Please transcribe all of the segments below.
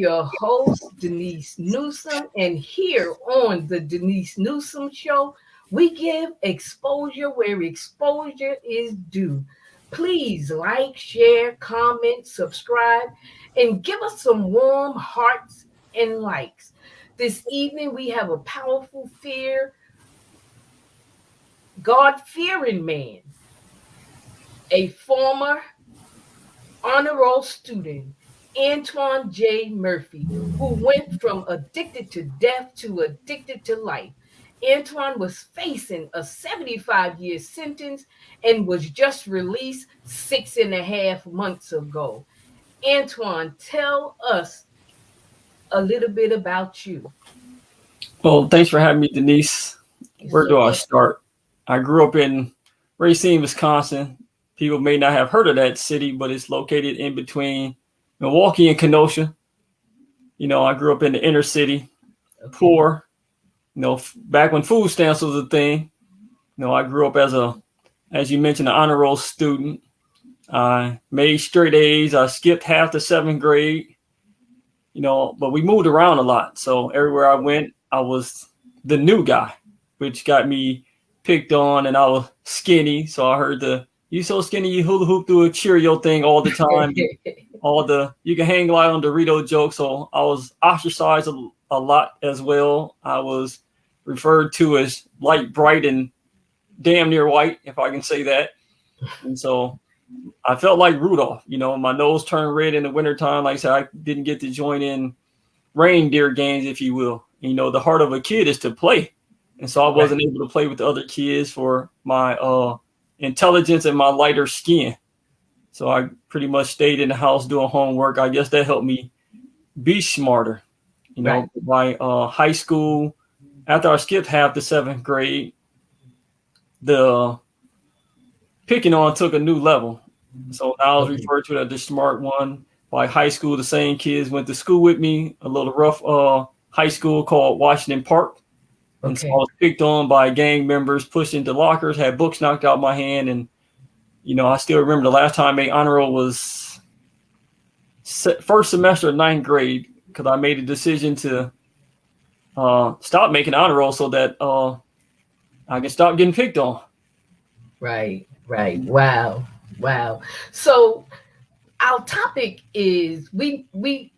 your host, Denise Newsom, and here on the Denise Newsom Show, we give exposure where exposure is due. Please like, share, comment, subscribe, and give us some warm hearts and likes. This evening, we have a powerful God-fearing man, a former honor roll student, Antoine J. Murphy, who went from addicted to death to addicted to life. Antoine was facing a 75-year sentence and was just released 6.5 months ago. Antoine, tell us a little bit about you. Well, thanks for having me, Denise. Where do I So, start? I grew up in Racine, Wisconsin. People may not have heard of that city, but it's located in between Milwaukee and Kenosha. I grew up in the inner city, poor. Back when food stamps was a thing. I grew up as you mentioned, an honor roll student. I made straight A's. I skipped half the seventh grade. But we moved around a lot. So everywhere I went, I was the new guy, which got me picked on, and I was skinny. So I heard you so skinny, you hula hoop through a Cheerio thing all the time. You can hang light on Dorito jokes. So I was ostracized a lot as well. I was referred to as light, bright, and damn near white, if I can say that. And so I felt like Rudolph. My nose turned red in the wintertime. Like I said, I didn't get to join in reindeer games, if you will. The heart of a kid is to play. And so I wasn't able to play with the other kids for my intelligence and my lighter skin. So I pretty much stayed in the house doing homework. I guess that helped me be smarter. By high school, after I skipped half the seventh grade, the picking on took a new level. So now I was referred to as the smart one. By high school, the same kids went to school with me, a little rough high school called Washington Park. And so I was picked on by gang members, pushed into lockers, had books knocked out my hand. And, I still remember the last time I made honor roll was first semester of ninth grade, because I made a decision to stop making honor roll so that I can stop getting picked on. Right. Wow. So our topic is the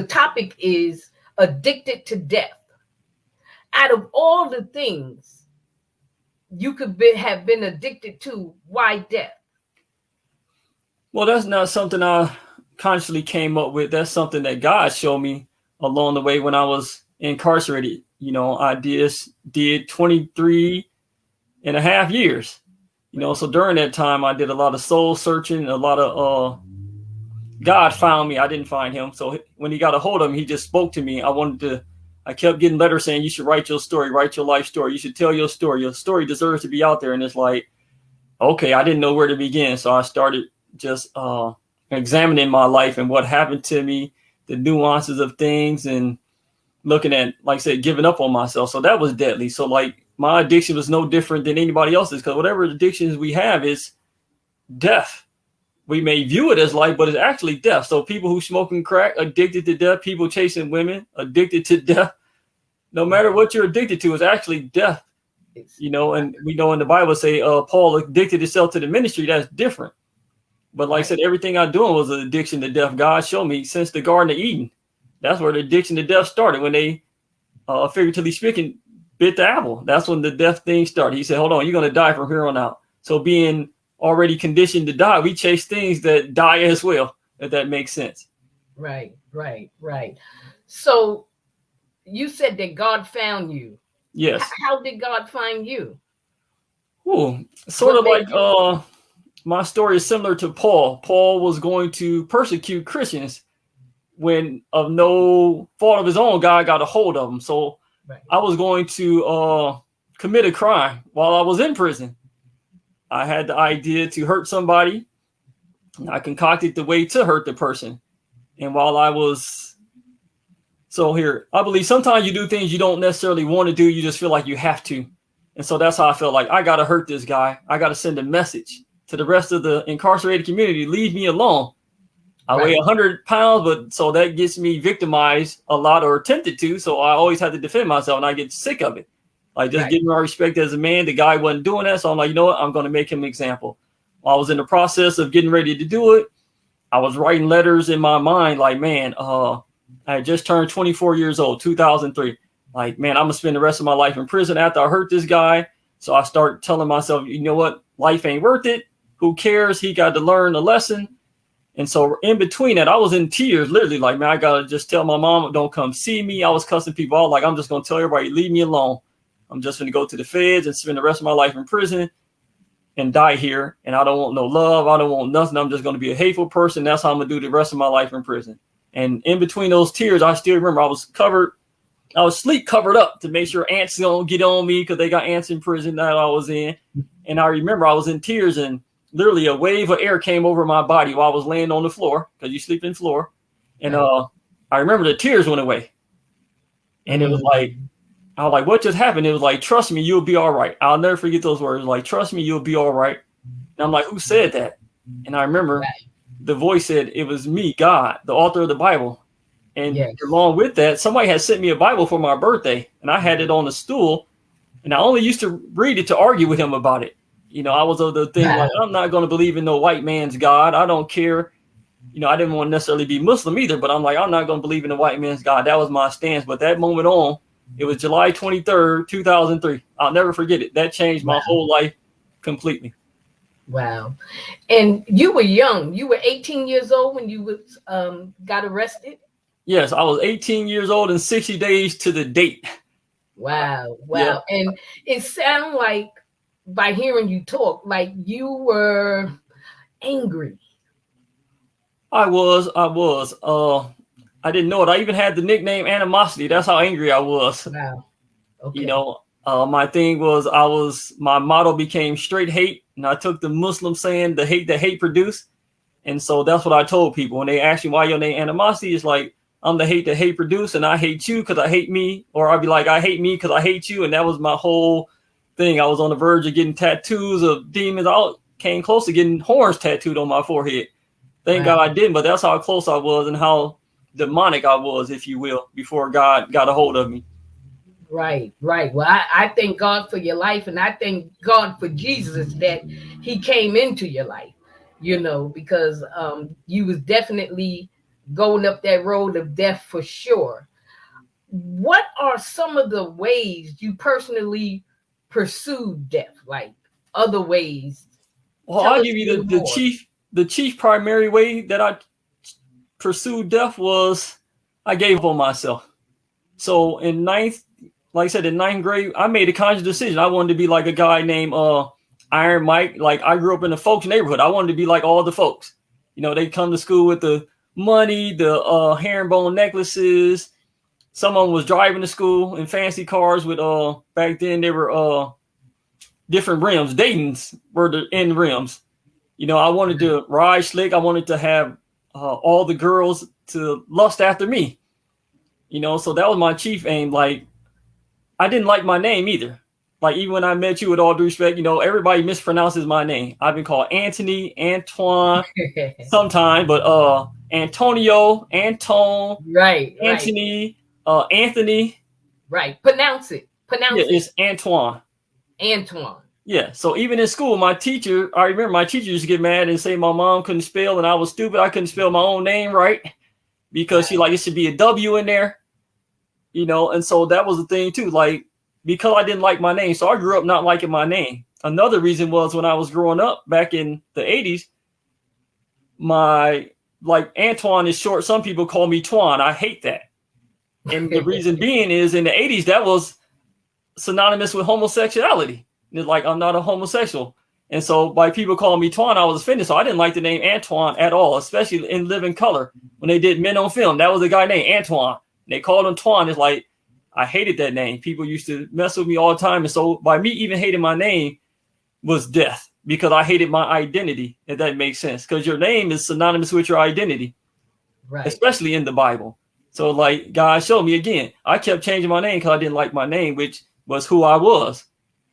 topic is addicted to death. Out of all the things you could have been addicted to, why death? Well, that's not something I consciously came up with. That's something that God showed me along the way when I was incarcerated. I did 23 and a half years. So during that time, I did a lot of soul searching, a lot of God found me. I didn't find him. So when he got a hold of me, he just spoke to me. I kept getting letters saying, you should write your story, write your life story. You should tell your story. Your story deserves to be out there. And it's like, okay, I didn't know where to begin. So I started just examining my life and what happened to me, the nuances of things, and looking at, like I said, giving up on myself. So that was deadly. So like my addiction was no different than anybody else's, because whatever addictions we have is death. We may view it as life, but it's actually death. So people who smoking crack, addicted to death, people chasing women, addicted to death. No matter what you're addicted to, it's actually death. And we know in the Bible say Paul addicted himself to the ministry. That's different. But like I said, everything I'm doing was an addiction to death. God showed me since the Garden of Eden. That's where the addiction to death started, when they, figuratively speaking, bit the apple. That's when the death thing started. He said, hold on, you're going to die from here on out. So being already conditioned to die, we chase things that die as well, if that makes sense. Right. So you said that God found you. Yes. How did God find you? Sort of like my story is similar to Paul. Paul was going to persecute Christians when, of no fault of his own, God got a hold of him. So I was going to commit a crime while I was in prison. I had the idea to hurt somebody. I concocted the way to hurt the person. And while I was I believe sometimes you do things you don't necessarily want to do. You just feel like you have to. And so that's how I felt like I got to hurt this guy. I got to send a message to the rest of the incarcerated community. Leave me alone. I weigh 100 pounds, but so that gets me victimized a lot or tempted to. So I always have to defend myself, and I get sick of it. Like just getting my respect as a man. The guy wasn't doing that, so I'm like, you know what? I'm going to make him an example. While I was in the process of getting ready to do it, I was writing letters in my mind, like, man, I had just turned 24 years old, 2003. Like, man, I'm gonna spend the rest of my life in prison after I hurt this guy. So I start telling myself, you know what? Life ain't worth it. Who cares? He got to learn a lesson. And so in between that, I was in tears, literally like, man, I got to just tell my mom, don't come see me. I was cussing people out. Like, I'm just going to tell everybody, leave me alone. I'm just going to go to the feds and spend the rest of my life in prison and die here. And I don't want no love. I don't want nothing. I'm just going to be a hateful person. That's how I'm going to do the rest of my life in prison. And in between those tears, I still remember I was sleep covered up to make sure ants don't get on me because they got ants in prison that I was in. And I remember I was in tears, and literally a wave of air came over my body while I was laying on the floor, because you sleep in the floor. And I remember the tears went away. And it was like, I was like, what just happened? It was like, trust me, you'll be all right. I'll never forget those words. Like, trust me, you'll be all right. And I'm like, who said that? And I remember the voice said, it was me, God, the author of the Bible. And along with that, somebody had sent me a Bible for my birthday, and I had it on the stool. And I only used to read it to argue with him about it. You know, I was of the thing like, I'm not going to believe in no white man's God. I don't care. You know, I didn't want to necessarily be Muslim either, but I'm like, I'm not going to believe in the white man's God. That was my stance. But that moment on, it was July 23rd, 2003. I'll never forget it. That changed my whole life completely. Wow. And you were young. You were 18 years old when you got arrested? Yes, I was 18 years old and 60 days to the date. Wow. Yeah. And it sounded like, by hearing you talk, like you were angry. I was. I didn't know it. I even had the nickname Animosity. That's how angry I was. Wow. Okay. You know, my thing was, my motto became straight hate. And I took the Muslim saying, the hate that hate produce. And so that's what I told people. When they ask me why your name Animosity, it's like, I'm the hate that hate produce, and I hate you because I hate me. Or I'd be like, I hate me because I hate you. And that was my whole thing. I was on the verge of getting tattoos of demons. I came close to getting horns tattooed on my forehead. Thank God I didn't, but that's how close I was and how demonic I was, if you will, before God got a hold of me. Right. Well, I thank God for your life, and I thank God for Jesus that he came into your life, you know, because you was definitely going up that road of death for sure. What are some of the ways you personally pursued death, like other ways? Well, I'll give you the chief primary way that I pursued death was I gave up on myself. So in ninth grade, I made a conscious decision. I wanted to be like a guy named Iron Mike. Like, I grew up in a folks neighborhood. I wanted to be like all the folks. You know, they come to school with the money, the herringbone necklaces. Someone was driving to school in fancy cars with back then they were different rims. Dayton's were the end rims. You know, I wanted to ride slick. I wanted to have all the girls to lust after me. You know, so that was my chief aim. Like, I didn't like my name either. Like, even when I met you, with all due respect, you know, everybody mispronounces my name. I've been called Anthony, Antoine, sometime, but Antonio, Antone, right, Anthony, Anthony. Right. Pronounce it. It's Antoine. Antoine. Yeah. So even in school, I remember my teacher used to get mad and say my mom couldn't spell and I was stupid. I couldn't spell my own name right because she like, it should be a W in there, you know? And so that was the thing too. Like, because I didn't like my name. So I grew up not liking my name. Another reason was when I was growing up back in the 80s, like Antoine is short. Some people call me Twan. I hate that. And the reason being is in the 80s, that was synonymous with homosexuality. It's like, I'm not a homosexual. And so by people calling me Twan, I was offended. So I didn't like the name Antoine at all, especially in Living Color. When they did Men on Film, that was a guy named Antoine. And they called him Twan. It's like, I hated that name. People used to mess with me all the time. And so by me even hating my name was death, because I hated my identity, if that makes sense. Because your name is synonymous with your identity, right? Especially in the Bible. So like God showed me again, I kept changing my name because I didn't like my name, which was who I was.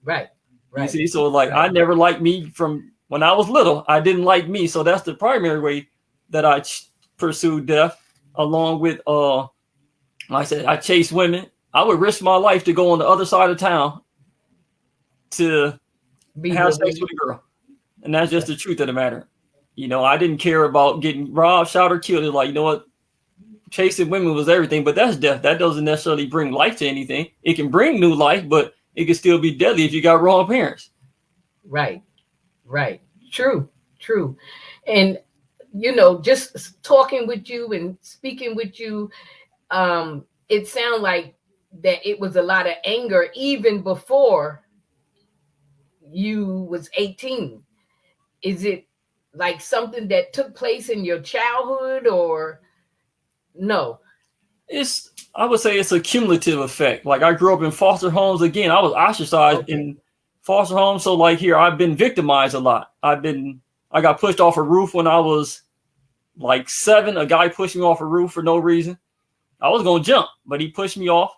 Right. You see, so like I never liked me from when I was little. I didn't like me. So that's the primary way that I pursued death along with like I said, I chased women. I would risk my life to go on the other side of town to Be have with sex women. with a girl. And that's just the truth of the matter. I didn't care about getting robbed, shot, or killed. It's like, chasing women was everything, but that's death. That doesn't necessarily bring life to anything. It can bring new life, but it can still be deadly if you got wrong parents. Right. Right. True. True. And just talking with you and speaking with you, it sounds like that it was a lot of anger even before you was 18. Is it like something that took place in your childhood or no? I would say it's a cumulative effect. Like I grew up in foster homes. Again, I was ostracized Okay. in foster homes. So like here, I've been victimized a lot. I got pushed off a roof when I was like 7. A guy pushed me off a roof for no reason. I was going to jump, but he pushed me off.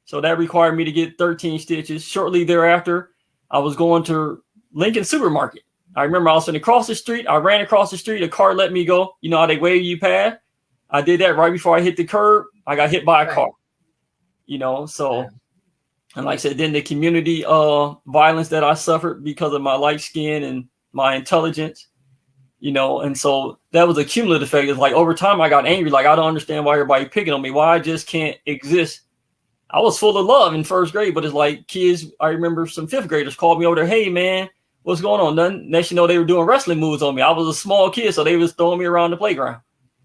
So that required me to get 13 stitches. Shortly thereafter, I was going to Lincoln Supermarket. I remember I was going to cross the street. I ran across the street. A car let me go. You know how they wave you past? I did that right before I hit the curb. I got hit by a car. So, and like I said, then the community violence that I suffered because of my light skin and my intelligence, and so that was a cumulative effect. It's like over time I got angry. Like I don't understand why everybody picking on me, why I just can't exist. I was full of love in first grade, but it's like kids, I remember some 5th graders called me over there, hey man, what's going on? Nothing. Next they were doing wrestling moves on me. I was a small kid, so they was throwing me around the playground.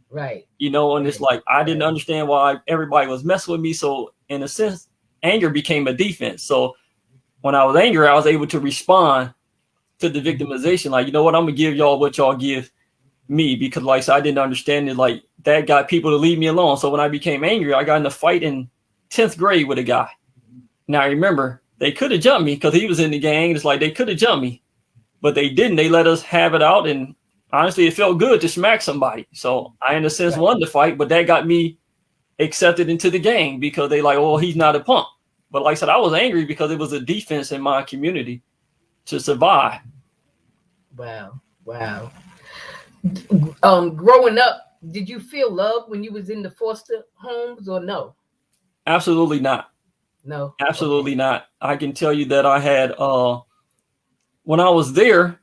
Right. And it's like I didn't understand why everybody was messing with me. So in a sense, anger became a defense. So when I was angry, I was able to respond to the victimization. Like, you know what, I'm gonna give y'all what y'all give me, because like I didn't understand it. Like that got people to leave me alone. So when I became angry, I got in a fight in 10th grade with a guy. Now I remember they could have jumped me because he was in the gang. It's like they could have jumped me, but they didn't. They let us have it out, and honestly, it felt good to smack somebody. So I, in a sense, won the fight, but that got me accepted into the gang because they like, oh, he's not a punk. But like I said, I was angry because it was a defense in my community to survive. Wow. Growing up, did you feel love when you was in the foster homes or no? Absolutely not. No. Absolutely not. I can tell you that I had when I was there,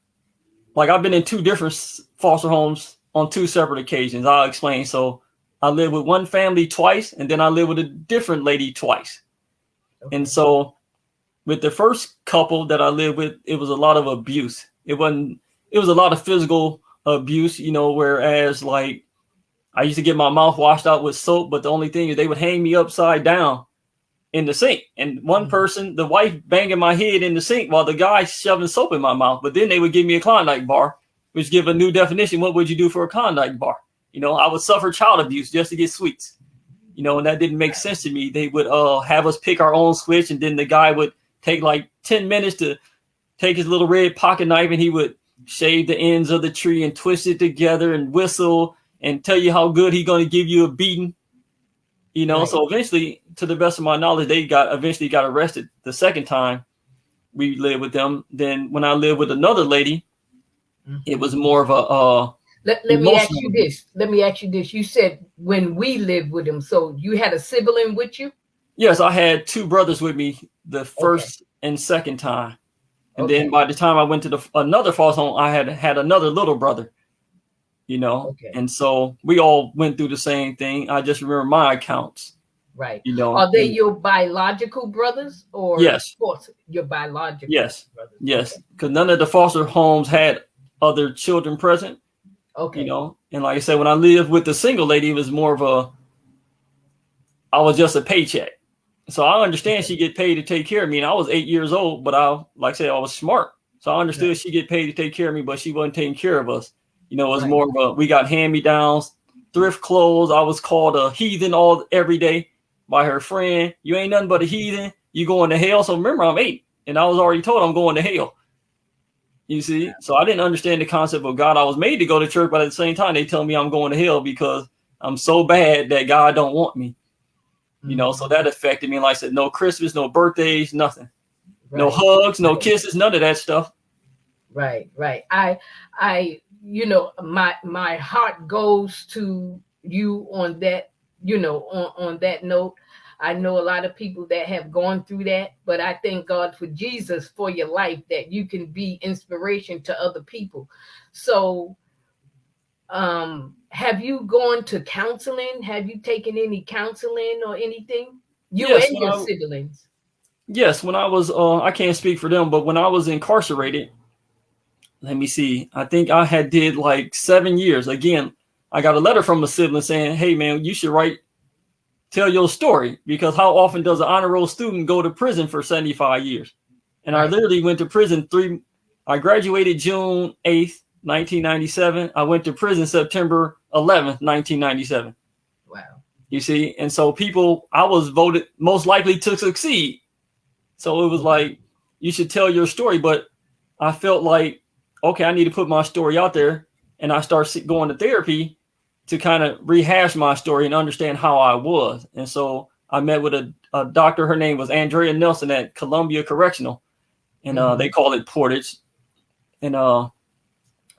like I've been in 2 different foster homes on 2 separate occasions. I'll explain. So I lived with one family twice, and then I lived with a different lady twice. Okay. And so with the first couple that I lived with, it was a lot of abuse. It was a lot of physical abuse, whereas like I used to get my mouth washed out with soap, but the only thing is they would hang me upside down in the sink. And one person, the wife banging my head in the sink while the guy shoving soap in my mouth. But then they would give me a Klondike bar, which give a new definition. What would you do for a Klondike bar? I would suffer child abuse just to get sweets. And that didn't make sense to me. They would have us pick our own switch, and then the guy would take like 10 minutes to take his little red pocket knife, and he would shave the ends of the tree and twist it together and whistle and tell you how good he's going to give you a beating. So eventually, to the best of my knowledge, they eventually got arrested the second time we lived with them. Then when I lived with another lady, it was more of a let me ask you this. Let me ask you this. You said when we lived with him, so you had a sibling with you? Yes, I had 2 brothers with me the first and second time. And then by the time I went to another foster home, I had another little brother. And so we all went through the same thing. I just remember my accounts. Right. Are they your biological brothers or yes, your biological yes, brothers? Yes, because none of the foster homes had other children present. Okay. And like I said, when I lived with the single lady, it was more of I was just a paycheck. So I understand she get paid to take care of me. And I was 8 years old, but like I said, I was smart. So I understood she get paid to take care of me, but she wasn't taking care of us. It was more of we got hand-me-downs, thrift clothes. I was called a heathen every day by her friend. You ain't nothing but a heathen. You going to hell. So remember, I'm 8, and I was already told I'm going to hell. You see? So I didn't understand the concept of God. I was made to go to church, but at the same time, they tell me I'm going to hell because I'm so bad that God don't want me. So that affected me. Like I said, no Christmas, no birthdays, nothing. No hugs, no kisses, none of that stuff. Right. My heart goes to you on that, on that note. I know a lot of people that have gone through that, but I thank God for Jesus for your life, that you can be inspiration to other people. So, have you gone to counseling? Have you taken any counseling or anything? You Yes, and your siblings. when I was I can't speak for them, but when I was incarcerated, let me see. I think I had did like 7 years. Again, I got a letter from a sibling saying, "Hey man, you should tell your story, because how often does an honor roll student go to prison for 75 years?" And I Right. literally went to prison I graduated June 8th, 1997. I went to prison September 11th, 1997. Wow. You see? And so I was voted most likely to succeed. So it was Okay. like, you should tell your story. But I felt like, okay, I need to put my story out there. And I started going to therapy to kind of rehash my story and understand how I was. And so I met with a doctor. Her name was Andrea Nelson at Columbia Correctional. And they Hmm. call it Portage. And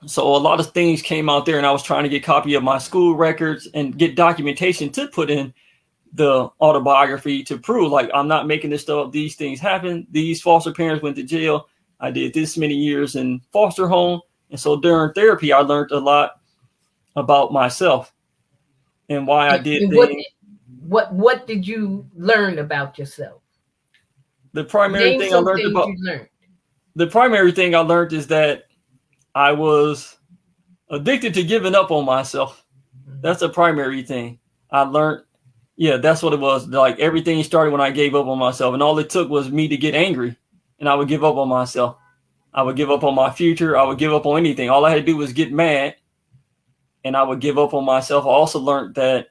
so a lot of things came out there, and I was trying to get a copy of my school records and get documentation to put in the autobiography to prove, like, I'm not making this stuff up. These things happen. These foster parents went to jail. I did this many years in foster home. And so during therapy, I learned a lot about myself and why I did And things. what did you learn about yourself? The primary Name thing I some learned things about you learned. the primary thing I learned is that I was addicted to giving up on myself. Mhm. That's the primary thing I learned. Yeah, that's what it was. Like, everything started when I gave up on myself, and all it took was me to get angry, and I would give up on myself. I would give up on my future. I would give up on anything. All I had to do was get mad, and I would give up on myself. I also learned that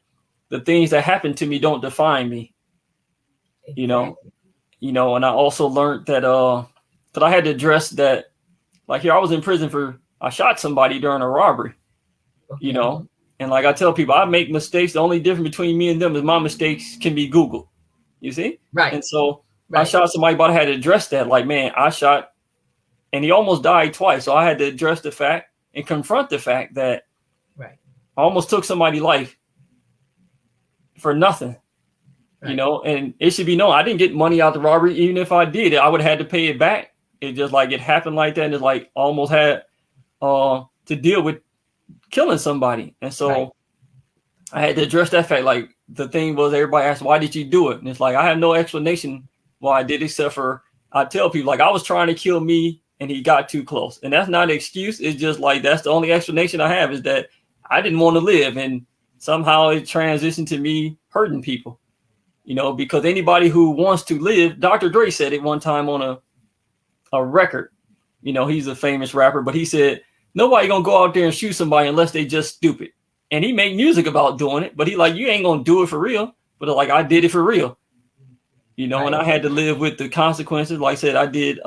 the things that happen to me don't define me. You know, Exactly. and I also learned that I had to address that. Like, here, I was in prison I shot somebody during a robbery. You Okay. know, and like I tell people, I make mistakes. The only difference between me and them is my mistakes can be Googled. You see? Right. And so I Right. shot somebody, but I had to address that. Like, man, I shot, and he almost died twice. So I had to address the fact and confront the fact that Right. I almost took somebody's life for nothing. Right. And it should be known, I didn't get money out the robbery. Even if I did, I would have had to pay it back. It just, like, it happened like that, and it's like almost had to deal with killing somebody. And Right. so I had to address that fact. Like, the thing was, everybody asked, why did you do it? And it's like, I have no explanation why I did it, except for I tell people, like, I was trying to kill me and he got too close. And that's not an excuse. It's just like, that's the only explanation I have, is that I didn't want to live. And somehow it transitioned to me hurting people, because anybody who wants to live, Dr. Dre said it one time on a record. He's a famous rapper, but he said, nobody gonna go out there and shoot somebody unless they just stupid. And he made music about doing it, but he like, you ain't gonna do it for real. But like, I did it for real, and Right. I had to live with the consequences. Like I said, I did.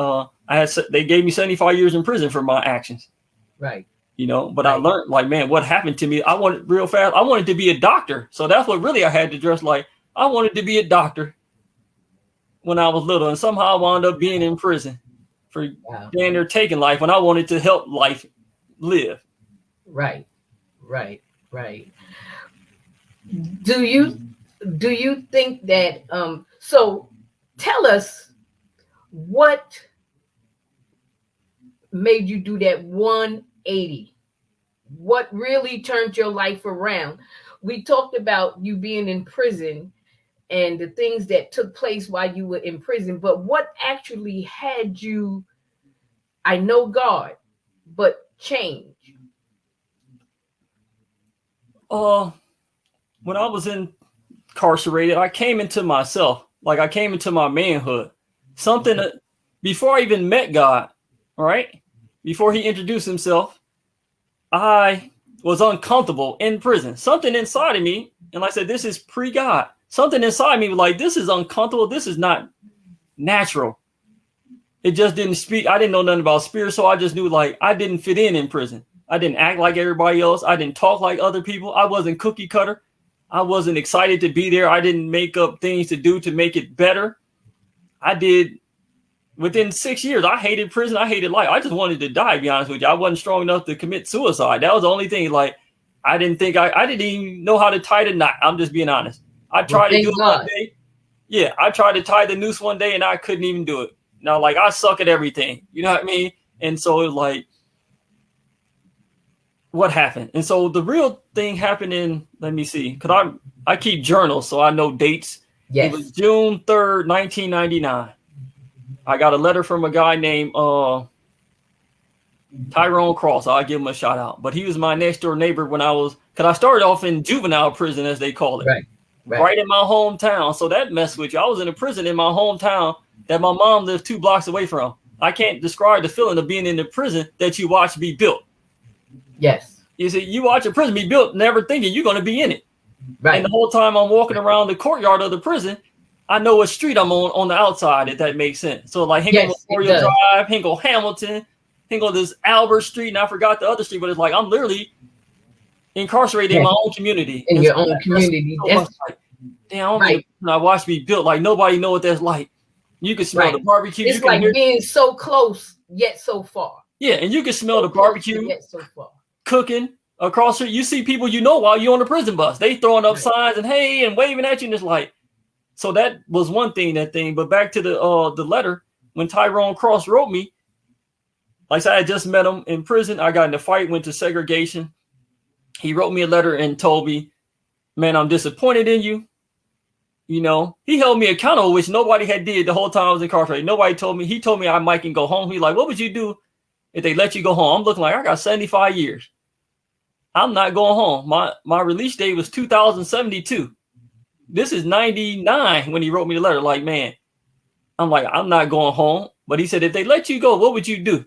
They gave me 75 years in prison for my actions. Right. But I Right. learned, like, man, what happened to me? I wanted real fast. I wanted to be a doctor, so that's what really I had to dress like. I wanted to be a doctor when I was little, and somehow I wound up being in prison for Wow. damn near taking life when I wanted to help life live. Right. Right. Right. Do you do you think that so tell us what made you do that 180? What really turned your life around? We talked about you being in prison and the things that took place while you were in prison, but what actually had you, I know God, but change? Uh, when I was incarcerated, I came into myself. Like, I came into my manhood. Something Okay. that, before I even met God, all right? Before he introduced himself, I was uncomfortable in prison. Something inside of me, and like I said, this is pre-God. Something inside me was like, this is uncomfortable. This is not natural. It just didn't speak. I didn't know nothing about spirit, so I just knew, like, I didn't fit in prison. I didn't act like everybody else. I didn't talk like other people. I wasn't cookie cutter. I wasn't excited to be there. I didn't make up things to do to make it better. I did. Within 6 years, I hated prison. I hated life. I just wanted to die, to be honest with you. I wasn't strong enough to commit suicide. That was the only thing. Like, I didn't think I didn't even know how to tie the knot. I'm just being honest. I Well, tried to do thank it one God. day. Yeah, I tried to tie the noose one day and I couldn't even do it. Now, like I suck at everything. You know what I mean? And so it was like, what happened? And so the real thing happened in, let me see, because I keep journals, so I know dates. It was Yes. June 3rd, 1999. I got a letter from a guy named Tyrone Cross. I'll give him a shout out. But he was my next door neighbor when because I started off in juvenile prison, as they call it, Right. right in my hometown. So that messed with you. I was in a prison in my hometown that my mom lived 2 blocks away from. I can't describe the feeling of being in the prison that you watch be built. Yes. You see, you watch a prison be built, never thinking you're going to be in it. Right. And the whole time I'm walking around the courtyard of the prison, I know what street I'm on the outside, if that makes sense. So like Hinkle Memorial Drive, Hinkle Hamilton, Hinkle this Albert Street, and I forgot the other street, but it's like I'm literally incarcerated in my own community. In and your so own community. So like, damn, right. I watched me built. Like nobody know what that's like. You can smell the barbecue. It's like being so close yet so far. Yeah, and you can smell the barbecue yet so far. Cooking across here. You see people you know while you're on the prison bus. They throwing up signs and hey and waving at you, and it's like, so that was one thing, But back to the letter, when Tyrone Cross wrote me, like I said, I had just met him in prison. I got in a fight, went to segregation. He wrote me a letter and told me, man, I'm disappointed in you. You know, he held me accountable, which nobody had did the whole time I was incarcerated. Nobody told me. He told me I might can go home. He's like, what would you do if they let you go home? I'm looking like I got 75 years. I'm not going home. My release date was 2072. This is 99 when he wrote me the letter. Like, man, I'm like, I'm not going home. But he said, if they let you go, what would you do?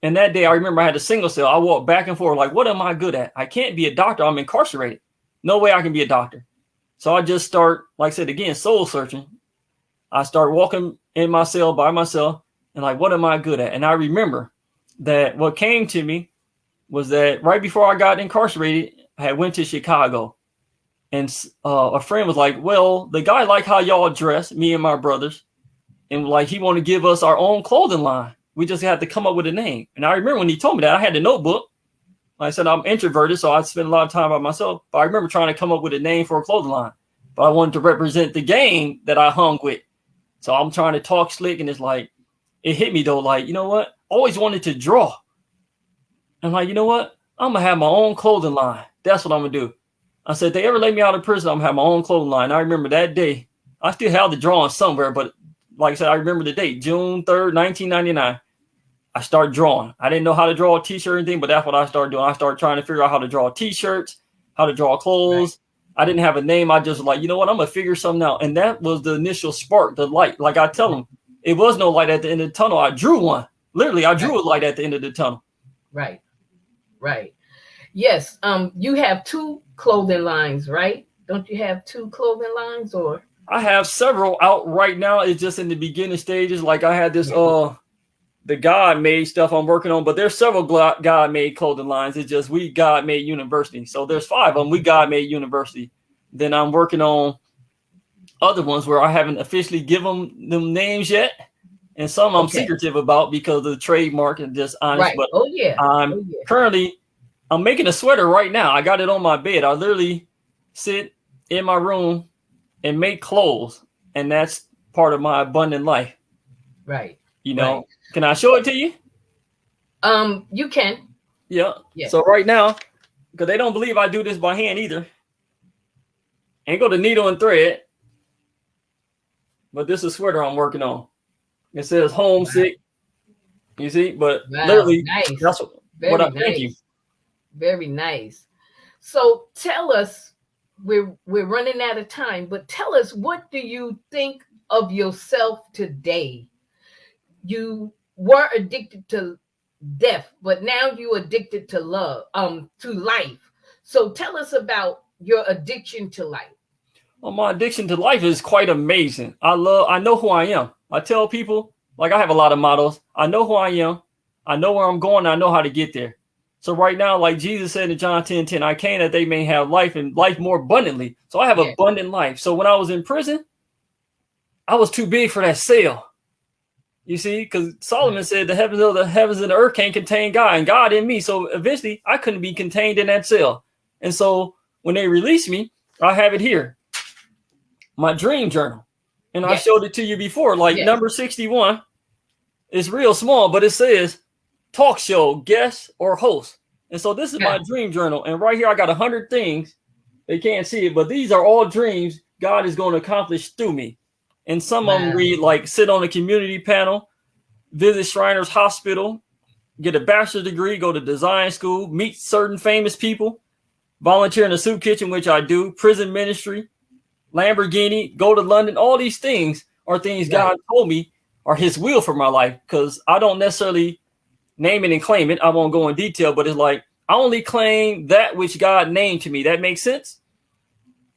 And that day, I remember I had a single cell. I walked back and forth like, what am I good at? I can't be a doctor. I'm incarcerated. No way I can be a doctor. So I just start, like I said, again, soul searching. I start walking in my cell by myself and like, what am I good at? And I remember that what came to me was that right before I got incarcerated, I had went to Chicago. And a friend was like, well, the guy liked how y'all dress, me and my brothers. And like, he wanted to give us our own clothing line. We just had to come up with a name. And I remember when he told me that, I had the notebook. Like I said, I'm introverted, so I spend a lot of time by myself. But I remember trying to come up with a name for a clothing line. But I wanted to represent the game that I hung with. So I'm trying to talk slick. And it's like, it hit me though. Like, you know what? Always wanted to draw. I'm like, you know what? I'm going to have my own clothing line. That's what I'm going to do. I said, if they ever let me out of prison, I'm going to have my own clothing line. I remember that day. I still have the drawing somewhere, but like I said, I remember the date, June 3rd, 1999. I started drawing. I didn't know how to draw a t-shirt or anything, but that's what I started doing. I started trying to figure out how to draw t-shirts, how to draw clothes. Right. I didn't have a name. I just was like, you know what? I'm going to figure something out. And that was the initial spark, the light. Like I tell them, it was no light at the end of the tunnel. I drew one. Literally, I drew a light at the end of the tunnel. Right. Right. Yes. You have 2 clothing lines, right? Don't you have 2 clothing lines or? I have several out right now. It's just in the beginning stages. Like I had this, the God made stuff I'm working on, but there's several God made clothing lines. It's just, we God made university. So there's 5 of them. We God made university. Then I'm working on other ones where I haven't officially given them names yet. And some I'm secretive about because of the trademark and just honest. Right. But I'm currently, I'm making a sweater right now. I got it on my bed. I literally sit in my room and make clothes. And that's part of my abundant life. Right. You know, right. Can I show it to you? You can. Yeah. So right now, because they don't believe I do this by hand either. Ain't go to needle and thread. But this is a sweater I'm working on. It says homesick. You see, but literally, that's what I'm thinking. Very nice. So tell us, we're running out of time, but tell us, what do you think of yourself today? You were addicted to death, but now you addicted to love, to life. So tell us about your addiction to life. Well, my addiction to life is quite amazing. I know who I am. I tell people, like I have a lot of mottos. I know who I am. I know where I'm going. I know how to get there. So right now, like Jesus said in John 10:10, I came that they may have life and life more abundantly. So I have abundant life. So when I was in prison, I was too big for that cell. You see, because Solomon said the heavens and the earth can't contain God and God in me. So eventually I couldn't be contained in that cell. And so when they release me, I have it here, my dream journal. And I Yes. showed it to you before, like Yes. number 61. It's real small, but it says talk show, guest, or host. And so this is my dream journal. And right here, I got 100 things. They can't see it, but these are all dreams God is going to accomplish through me. And some of them read like sit on a community panel, visit Shriners Hospital, get a bachelor's degree, go to design school, meet certain famous people, volunteer in a soup kitchen, which I do, prison ministry, Lamborghini, go to London. All these things are things God told me are his will for my life, because I don't necessarily name it and claim it. I won't go in detail, but it's like I only claim that which God named to me. That makes sense?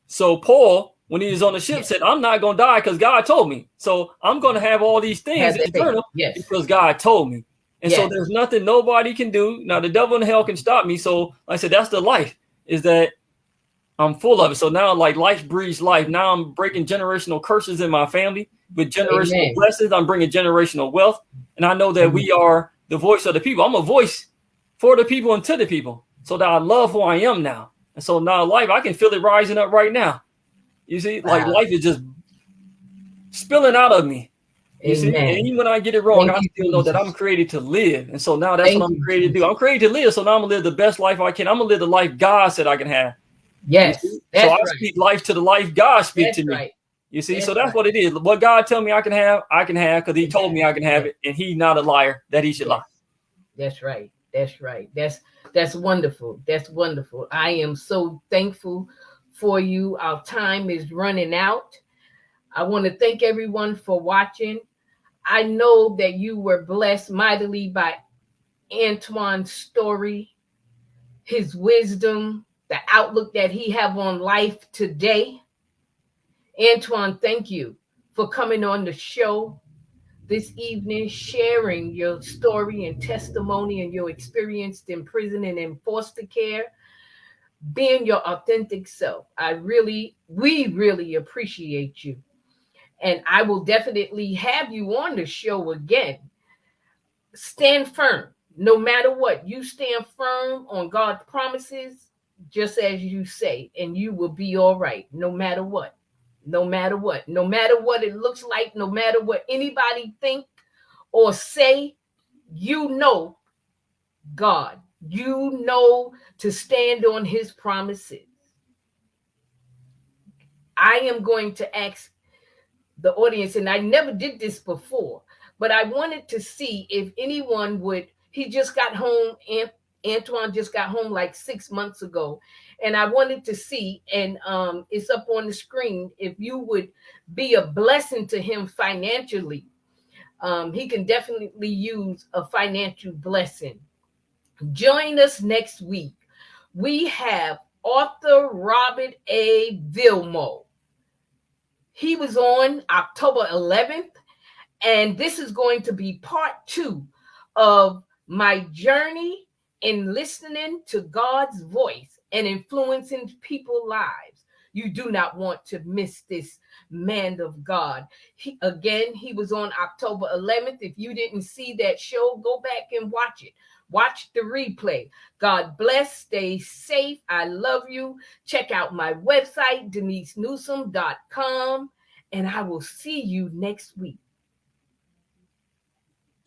So Paul, when he was on the ship, said, I'm not going to die because God told me. So I'm going to have all these things in the journal because God told me. And so there's nothing nobody can do. Now, the devil in hell can stop me. So like I said, that's the life, is that I'm full of it. So now, like, life breeds life. Now I'm breaking generational curses in my family with generational blessings. I'm bringing generational wealth. And I know that we are the voice of the people. I'm a voice for the people and to the people. So that I love who I am now. And so now life, I can feel it rising up right now. You see, like life is just spilling out of me. You see, and even when I get it wrong, I still know that I'm created to live. And so now that's what I'm created to do. I'm created to live. So now I'm going to live the best life I can. I'm going to live the life God said I can have. Yes. So I speak life to the life God speaks to me. You see, so that's what it is. What God tell me I can have because he told me I can have it. And he's not a liar that he should lie. That's right. That's right. That's wonderful. That's wonderful. I am so thankful for you. Our time is running out. I want to thank everyone for watching. I know that you were blessed mightily by Antoine's story, his wisdom, the outlook that he have on life today. Antoine, thank you for coming on the show this evening, sharing your story and testimony and your experience in prison and in foster care, being your authentic self. We really appreciate you. And I will definitely have you on the show again. Stand firm. No matter what, you stand firm on God's promises, just as you say, and you will be all right, no matter what. No matter what. No matter what it looks like, no matter what anybody think or say, you know God. You know to stand on his promises. I am going to ask the audience, and I never did this before, but I wanted to see if anyone would. He just got home, and Antoine just got home like 6 months ago, and I wanted to see, and it's up on the screen, if you would be a blessing to him financially. He can definitely use a financial blessing. Join us next week. We have author Robert A. Vilmo. He was on October 11th, and this is going to be part 2 of my journey in listening to God's voice and influencing people's lives. You do not want to miss this man of God. He was on October 11th. If you didn't see that show, go back and watch it. Watch the replay. God bless. Stay safe. I love you. Check out my website, DeniseNewsome.com, and I will see you next week.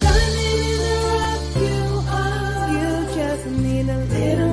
You just need a little